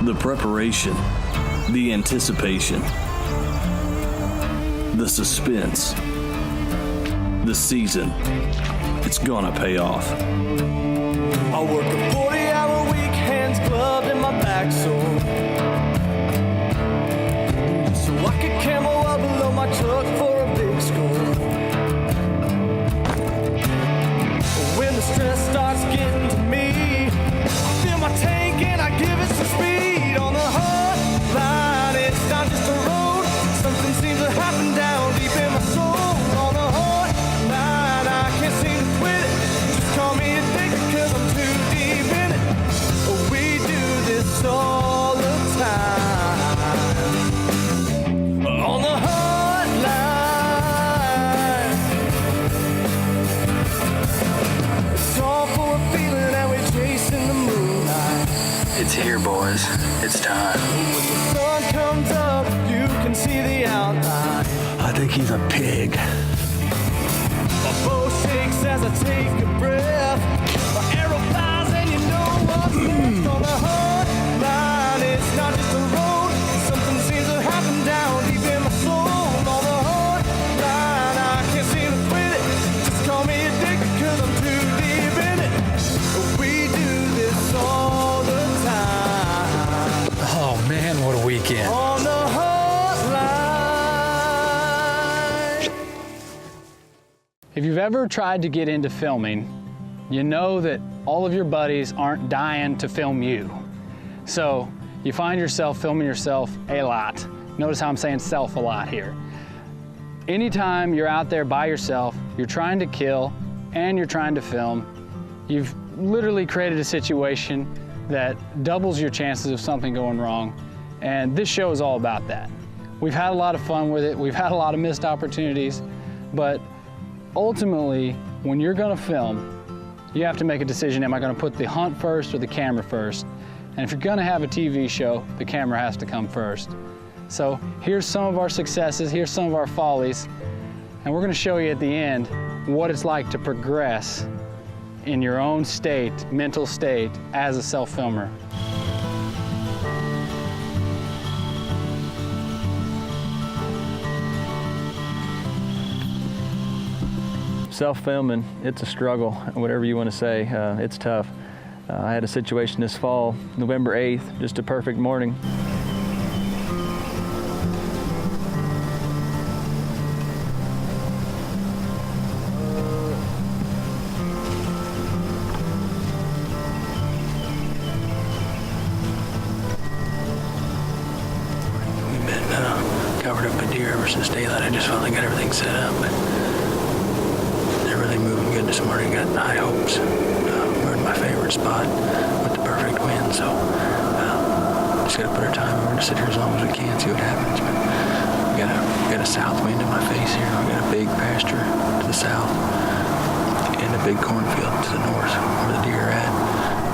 The preparation, the anticipation, the suspense, the season, it's gonna pay off. I work a 40-hour week, hands gloved and my back sore. So I could camo up below my truck for a big score. When the stress starts getting to me, I fill my tank and I give it some speed. On the Huntline, it's not just a road. Something seems to happen down deep in my soul. On the Huntline, I can't seem to quit it. Just call me addicted 'cause I'm too deep in it. We do this all the time. On the Huntline, it's all for a feeling that we're chasing the moonlight. It's here, boys. It's time. When the sun comes up, you can see the outline. I think he's a pig. My bow shakes as I take a breath. My arrow flies and you know what's next. On the Huntline, it's not just a road. Something seems to happen down deep in my soul. On the Huntline, I can't seem to quit it. Just call me addicted 'cause I'm too deep in it. We do this all the time. Oh man, what a weekend. On the Huntline. If you've ever tried to get into filming, you know that all of your buddies aren't dying to film you. So you find yourself filming yourself a lot. Notice how I'm saying self a lot here. Anytime you're out there by yourself, you're trying to kill and you're trying to film, you've literally created a situation that doubles your chances of something going wrong. And this show is all about that. We've had a lot of fun with it. We've had a lot of missed opportunities, but ultimately, when you're gonna film, you have to make a decision. Am I gonna put the hunt first or the camera first? And if you're gonna have a TV show, the camera has to come first. So here's some of our successes, here's some of our follies, and we're gonna show you at the end what it's like to progress in your own state, mental state, as a self-filmer. Self-filming, it's a struggle, whatever you want to say. It's tough. I had a situation this fall, November 8th, just a perfect morning. We've been covered up with deer ever since daylight. I just finally got everything set up, but they're really moving good this morning. Got high hopes. We're in my favorite spot with the perfect wind, so just gotta put our time. We're gonna sit here as long as we can, see what happens. But we got a south wind in my face here. We got a big pasture to the south and a big cornfield to the north where the deer are at.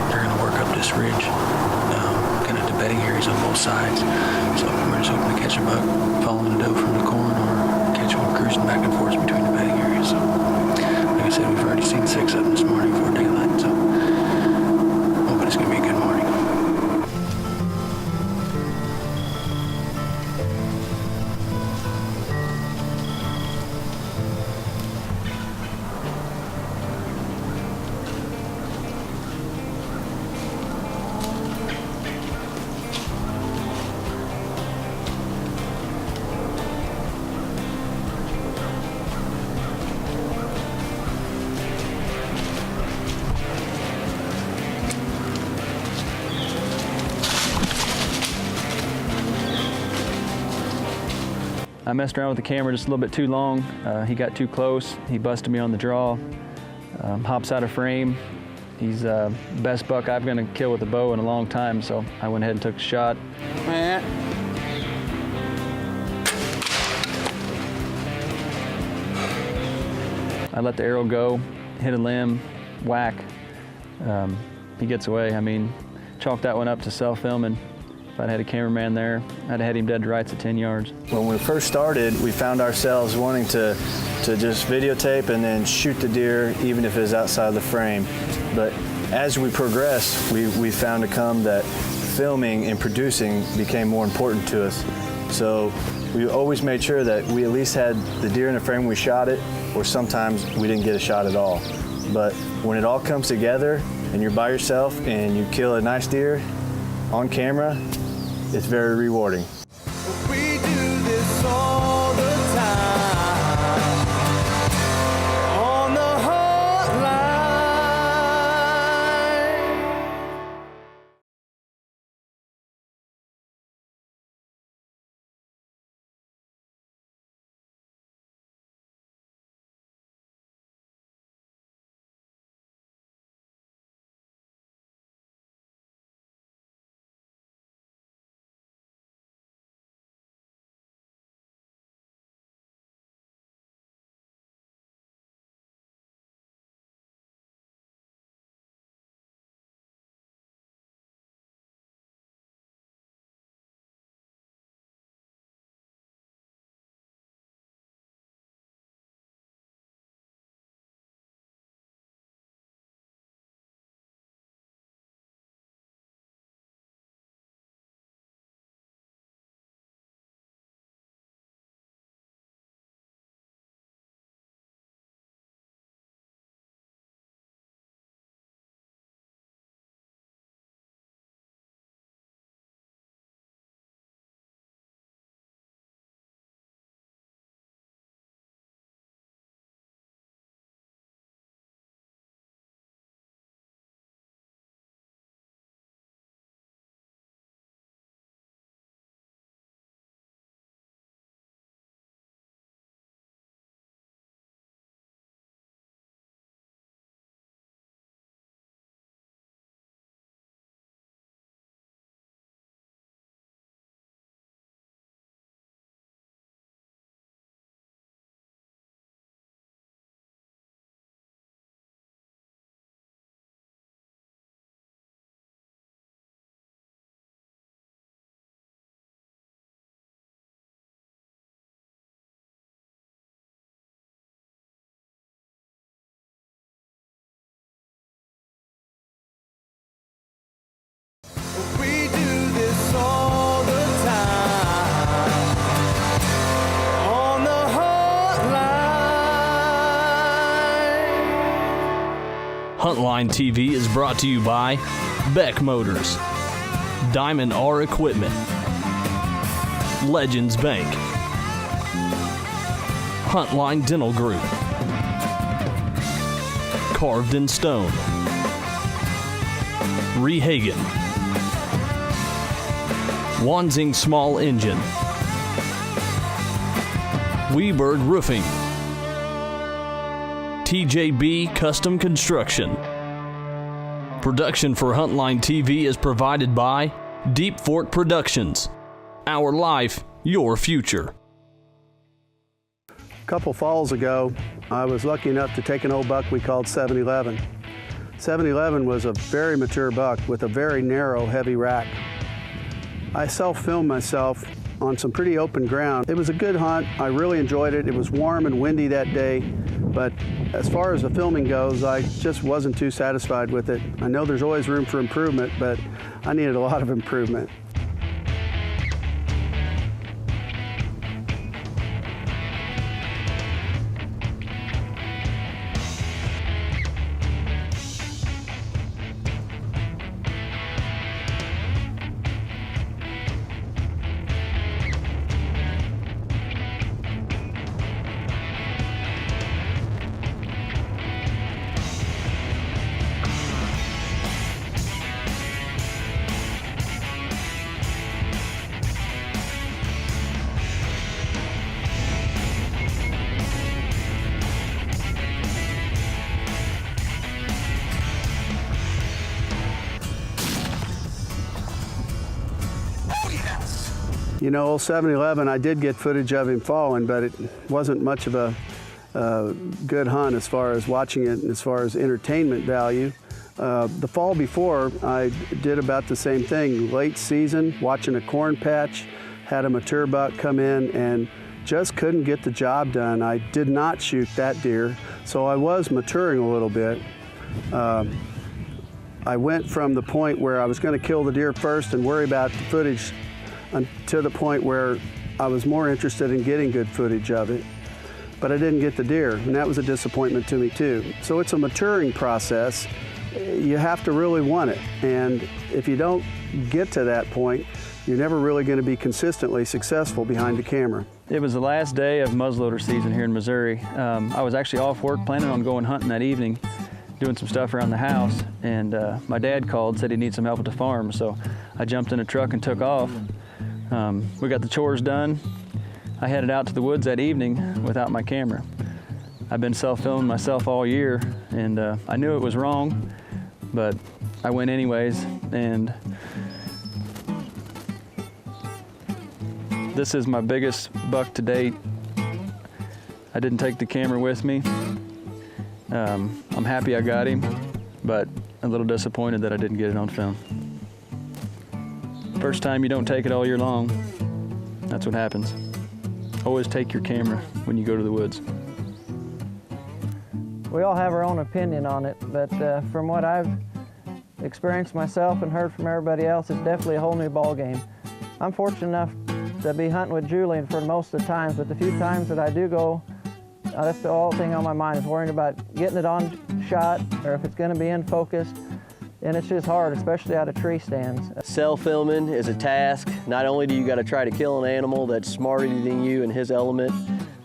They're gonna work up this ridge, kind of to bedding areas on both sides. So we're just hoping to catch a buck following the doe from the corn, or catch one cruising back and forth between the bedding areas. So, like I said, we've already seen 6 of them this morning before daylight, so hoping it's gonna be a good morning. I messed around with the camera just a little bit too long. He got too close. He busted me on the draw. Hops out of frame. He's the best buck I'm gonna kill with a bow in a long time, so I went ahead and took a shot. I let the arrow go, hit a limb, whack. He gets away. I mean, chalk that one up to self-filming. If I'd had a cameraman there, I'd have had him dead to rights at 10 yards. When we first started, we found ourselves wanting to just videotape and then shoot the deer, even if it was outside the frame. But as we progressed, we found to come that filming and producing became more important to us. So we always made sure that we at least had the deer in the frame when we shot it, or sometimes we didn't get a shot at all. But when it all comes together and you're by yourself and you kill a nice deer on camera, it's very rewarding. We do this all the time on the Huntline. We do this all the time on the Huntline. Huntline TV is brought to you by Beck Motors, Diamond R Equipment, Legends Bank, Huntline Dental Group, Carved in Stone, Rehagen, Wanzing Small Engine, Weberg Roofing, TJB Custom Construction. Production for Huntline TV is provided by Deep Fork Productions. Our life, your future. A couple falls ago, I was lucky enough to take an old buck we called 711. 711 was a very mature buck with a very narrow, heavy rack. I self-filmed myself on some pretty open ground. It was a good hunt. I really enjoyed it. It was warm and windy that day, but as far as the filming goes, I just wasn't too satisfied with it. I know there's always room for improvement, but I needed a lot of improvement. You know, old 711, I did get footage of him falling, but it wasn't much of a good hunt as far as watching it and as far as entertainment value. The fall before, I did about the same thing. Late season, watching a corn patch, had a mature buck come in and just couldn't get the job done. I did not shoot that deer, so I was maturing a little bit. I went from the point where I was going to kill the deer first and worry about the footage to the point where I was more interested in getting good footage of it, but I didn't get the deer, and that was a disappointment to me too. So it's a maturing process. You have to really want it, and if you don't get to that point, you're never really going to be consistently successful behind the camera. It was the last day of muzzleloader season here in Missouri. I was actually off work, planning on going hunting that evening, doing some stuff around the house, and my dad called, said he needed some help at the farm, so I jumped in a truck and took off. We got the chores done. I headed out to the woods that evening without my camera. I've been self-filming myself all year, and I knew it was wrong, but I went anyways, and this is my biggest buck to date. I didn't take the camera with me. I'm happy I got him, but a little disappointed that I didn't get it on film. First time you don't take it all year long, that's what happens. Always take your camera when you go to the woods. We all have our own opinion on it, but from what I've experienced myself and heard from everybody else, it's definitely a whole new ball game. I'm fortunate enough to be hunting with Julian for most of the times, but the few times that I do go, that's the only thing on my mind is worrying about getting it on shot or if it's going to be in focus, and it's just hard, especially out of tree stands. Self-filming is a task. Not only do you got to try to kill an animal that's smarter than you in his element,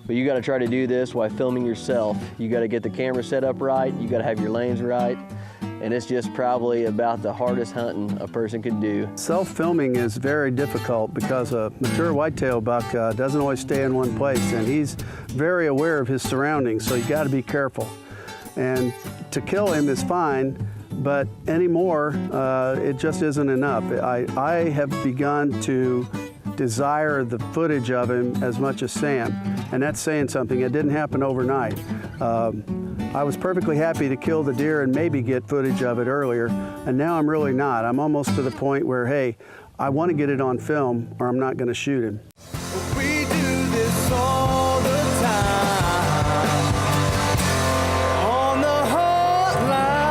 but you got to try to do this while filming yourself. You got to get the camera set up right, you got to have your lanes right, and it's just probably about the hardest hunting a person can do. Self-filming is very difficult because a mature whitetail buck doesn't always stay in one place, and he's very aware of his surroundings, so you got to be careful. And to kill him is fine, but anymore, it just isn't enough. I have begun to desire the footage of him as much as Sam, and that's saying something. It didn't happen overnight. I was perfectly happy to kill the deer and maybe get footage of it earlier, and now I'm really not. I'm almost to the point where, hey, I want to get it on film or I'm not going to shoot him. We do this all the time on the Huntline.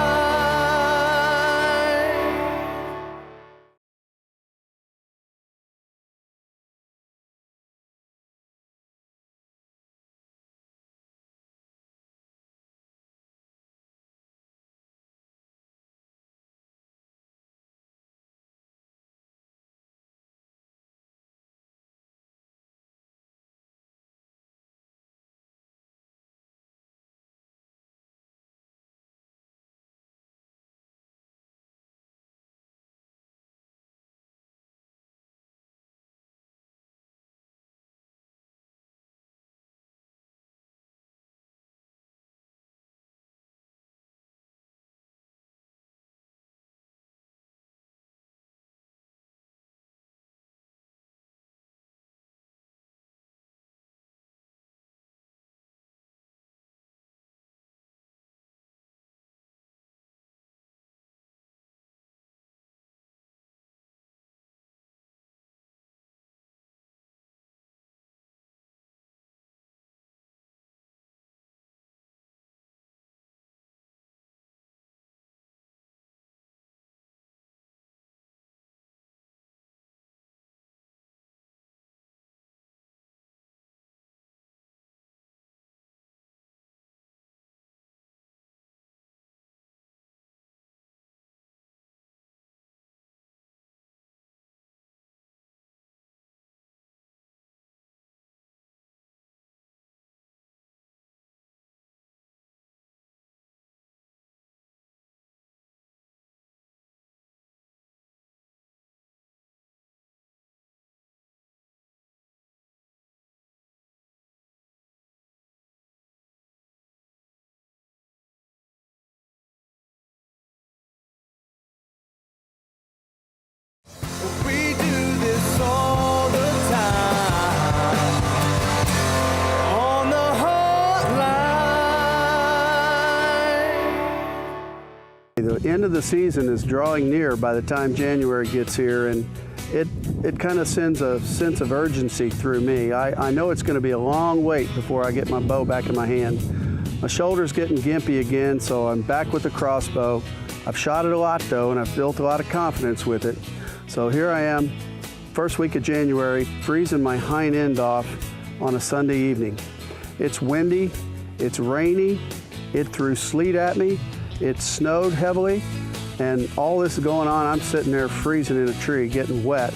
We do this all the time on the Huntline. The end of the season is drawing near by the time January gets here, and it kind of sends a sense of urgency through me. I know it's going to be a long wait before I get my bow back in my hand. My shoulder's getting gimpy again, so I'm back with the crossbow. I've shot it a lot though, and I've built a lot of confidence with it. So here I am, first week of January, freezing my hind end off on a Sunday evening. It's windy, it's rainy, it threw sleet at me, it snowed heavily, and all this is going on, I'm sitting there freezing in a tree, getting wet.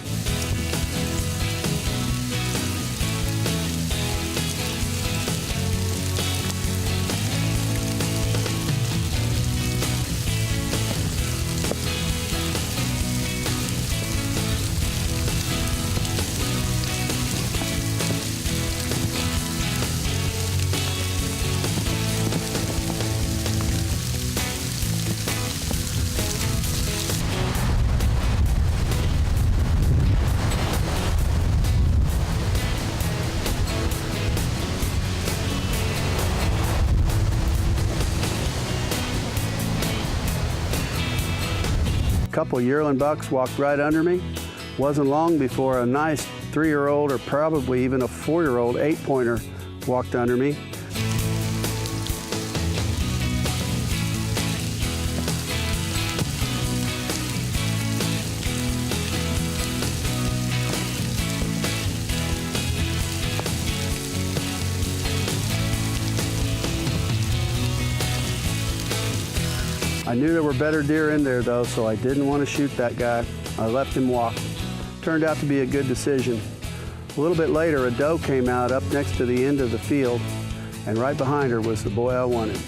Couple yearling bucks walked right under me. Wasn't long before a nice 3-year-old or probably even a 4-year-old 8-pointer walked under me. I knew there were better deer in there though, so I didn't want to shoot that guy. I left him walk. Turned out to be a good decision. A little bit later, a doe came out up next to the end of the field, and right behind her was the boy I wanted.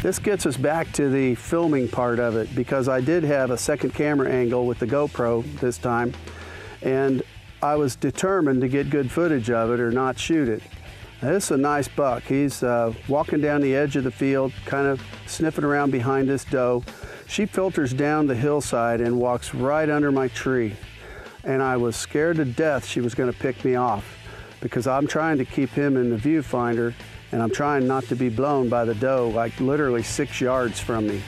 This gets us back to the filming part of it, because I did have a second camera angle with the GoPro this time, and I was determined to get good footage of it or not shoot it. Now, this is a nice buck. He's walking down the edge of the field, kind of sniffing around behind this doe. She filters down the hillside and walks right under my tree. And I was scared to death she was going to pick me off, because I'm trying to keep him in the viewfinder, and I'm trying not to be blown by the doe, like literally 6 yards from me.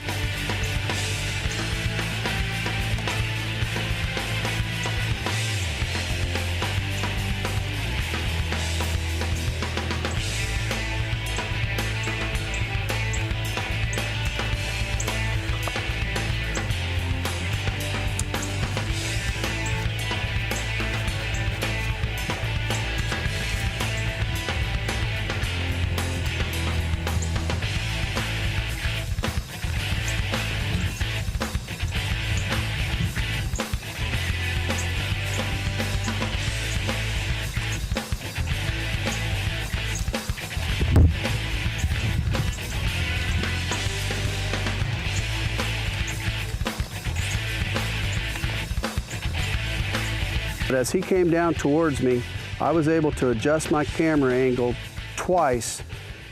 But as he came down towards me, I was able to adjust my camera angle twice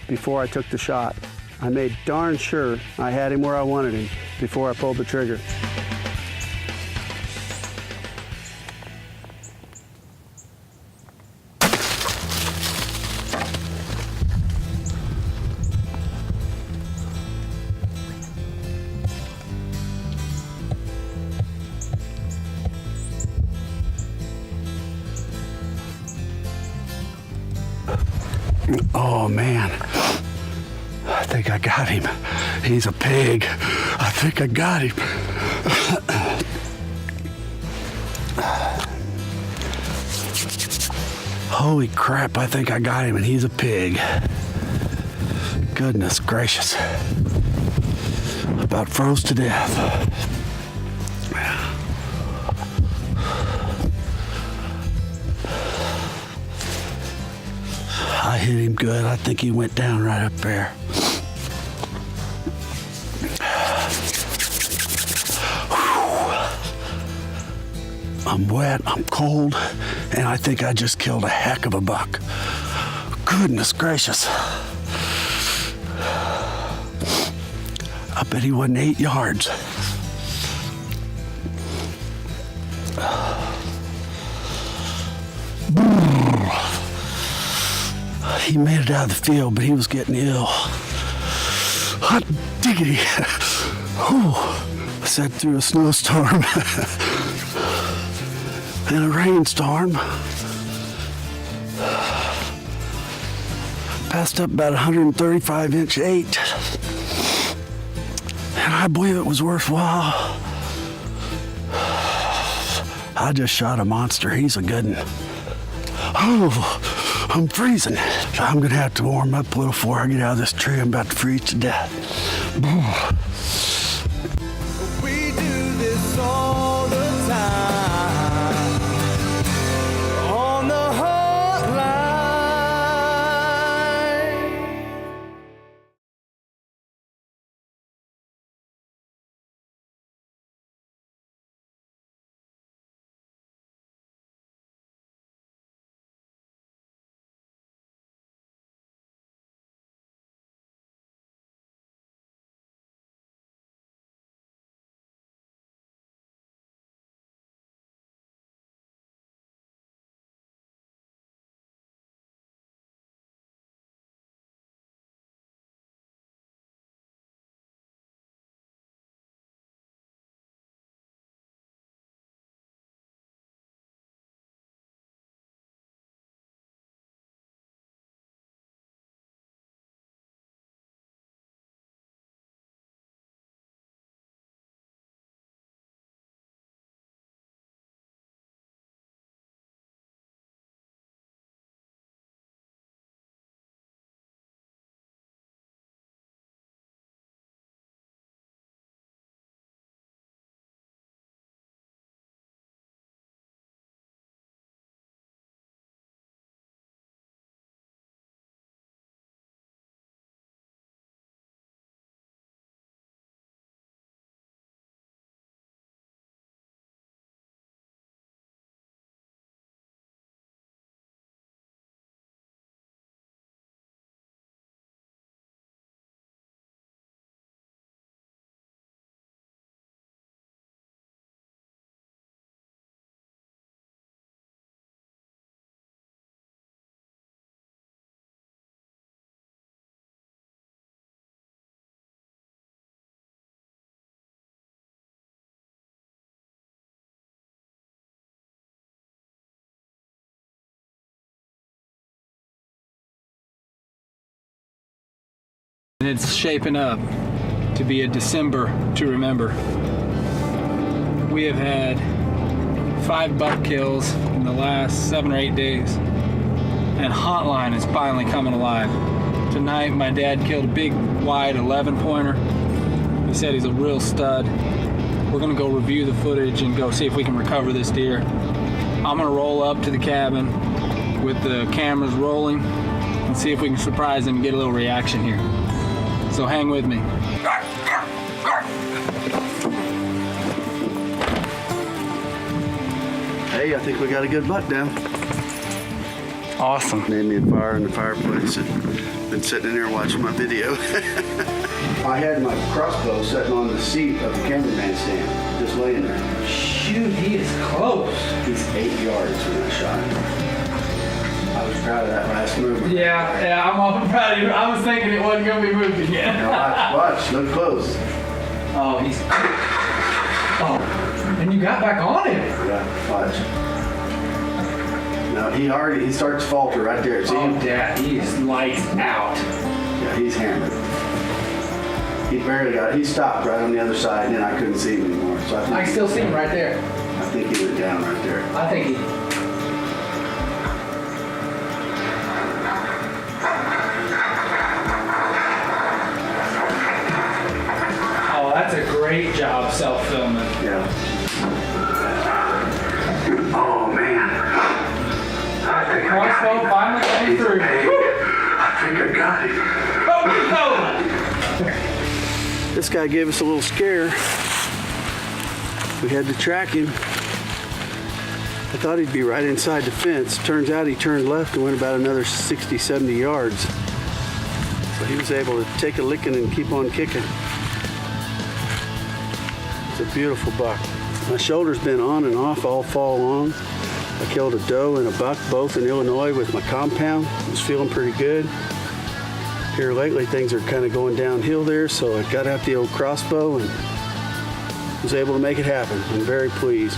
before I took the shot. I made darn sure I had him where I wanted him before I pulled the trigger. Oh man, I think I got him. He's a pig. I think I got him. Holy crap, I think I got him, and he's a pig. Goodness gracious. About froze to death. I hit him good. I think he went down right up there. I'm wet, I'm cold, and I think I just killed a heck of a buck. Goodness gracious. I bet he wasn't 8 yards. he made it out of the field, but he was getting ill. Hot diggity. I sat through a snowstorm and a rainstorm. Passed up about 135-inch 8. And I believe it was worthwhile. I just shot a monster. He's a good one. Oh, I'm freezing. I'm gonna have to warm up a little before I get out of this tree. I'm about to freeze to death. We do this all the time on the Huntline. And it's shaping up to be a December to remember. We have had 5 buck kills in the last 7 or 8 days, and Huntline is finally coming alive. Tonight my dad killed a big wide 11 pointer. He said he's a real stud. We're gonna go review the footage and go see if we can recover this deer. I'm gonna roll up to the cabin with the cameras rolling and see if we can surprise him and get a little reaction here. So hang with me. Hey, I think we got a good buck down. Awesome. Made me a fire in the fireplace and been sitting in here watching my video. I had my crossbow sitting on the seat of the cameraman stand, just laying there. Shoot, he is close. He's 8 yards when I shot him. I was proud of that last movement. Yeah, I'm awful proud of you. I was thinking it wasn't gonna be moved again. Now watch, look close. Oh, and you got back on him. Yeah, watch. Now he starts to falter right there. See him? Dad, he is lights out. Yeah, he's hammered. He barely got it. He stopped right on the other side, and then I couldn't see him anymore. So I can still see him right there. I think he went down right there. I think he. Oh, that's a great job self-filming. Yeah. Oh man. The crossbow finally came through. I think I got him. This guy gave us a little scare. We had to track him. I thought he'd be right inside the fence. Turns out he turned left and went about another 60, 70 yards. So he was able to take a licking and keep on kicking. It's a beautiful buck. My shoulder's been on and off all fall long. I killed a doe and a buck, both in Illinois with my compound. I was feeling pretty good. Here lately, things are kind of going downhill there, so I got out the old crossbow and was able to make it happen. I'm very pleased.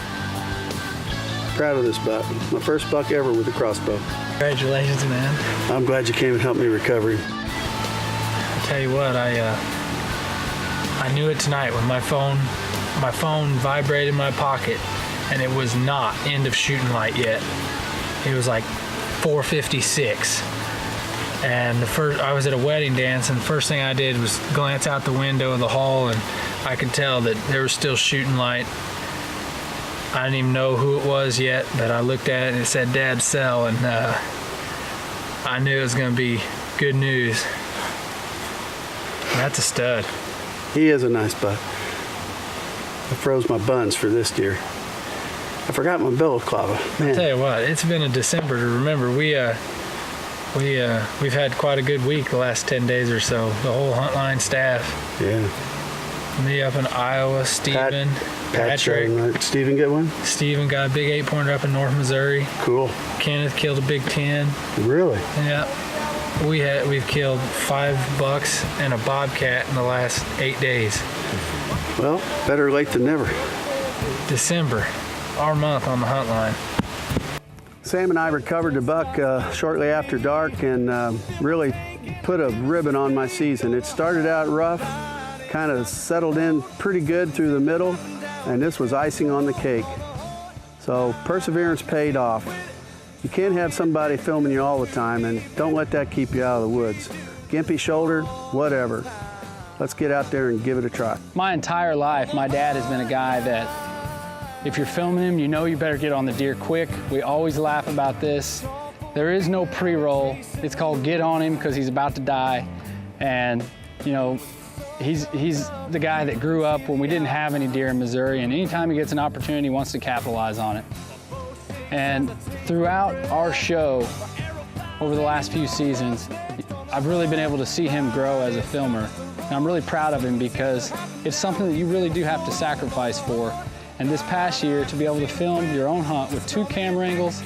Proud of this buck. My first buck ever with a crossbow. Congratulations, man. I'm glad you came and helped me recover him. I tell you what, I knew it tonight when my phone vibrated in my pocket, and it was not end of shooting light yet. It was like 4:56. And I was at a wedding dance, and the first thing I did was glance out the window of the hall, and I could tell that there was still shooting light. I didn't even know who it was yet, but I looked at it and it said Dad's cell, and I knew it was going to be good news. And that's a stud. He is a nice buck. I froze my buns for this deer. I forgot my billow clava. Man. I'll tell you what, it's been a December to remember. We've had quite a good week the last 10 days or so. The whole Huntline staff. Yeah. Me up in Iowa, Steven, Patrick. Right. Steven get one? Steven got a big 8-pointer up in North Missouri. Cool. Kenneth killed a big 10. Really? Yeah. We've killed 5 bucks and a bobcat in the last 8 days. Well, better late than never. December, our month on the Huntline. Sam and I recovered the buck shortly after dark and really put a ribbon on my season. It started out rough, kind of settled in pretty good through the middle, and this was icing on the cake. So perseverance paid off. You can't have somebody filming you all the time, and don't let that keep you out of the woods. Gimpy shoulder, whatever. Let's get out there and give it a try. My entire life, my dad has been a guy that if you're filming him, you know you better get on the deer quick. We always laugh about this. There is no pre-roll. It's called get on him because he's about to die. And, you know, he's the guy that grew up when we didn't have any deer in Missouri, and anytime he gets an opportunity, he wants to capitalize on it. And throughout our show, over the last few seasons, I've really been able to see him grow as a filmer. And I'm really proud of him because it's something that you really do have to sacrifice for. And this past year, to be able to film your own hunt with 2 camera angles,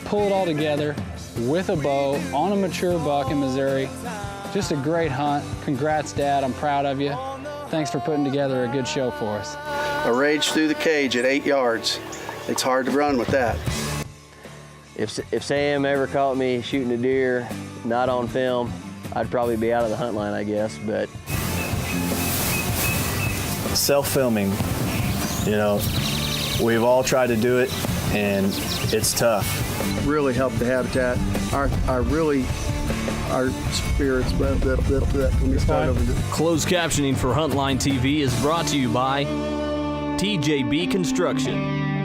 pull it all together with a bow on a mature buck in Missouri, just a great hunt. Congrats, Dad. I'm proud of you. Thanks for putting together a good show for us. A rage through the cage at 8 yards. It's hard to run with that. If Sam ever caught me shooting a deer not on film, I'd probably be out of the Huntline, I guess, but. Self-filming, you know, we've all tried to do it, and it's tough. Really helped the habitat. Our spirits. Let me start over. Closed captioning for Huntline TV is brought to you by TJB Construction.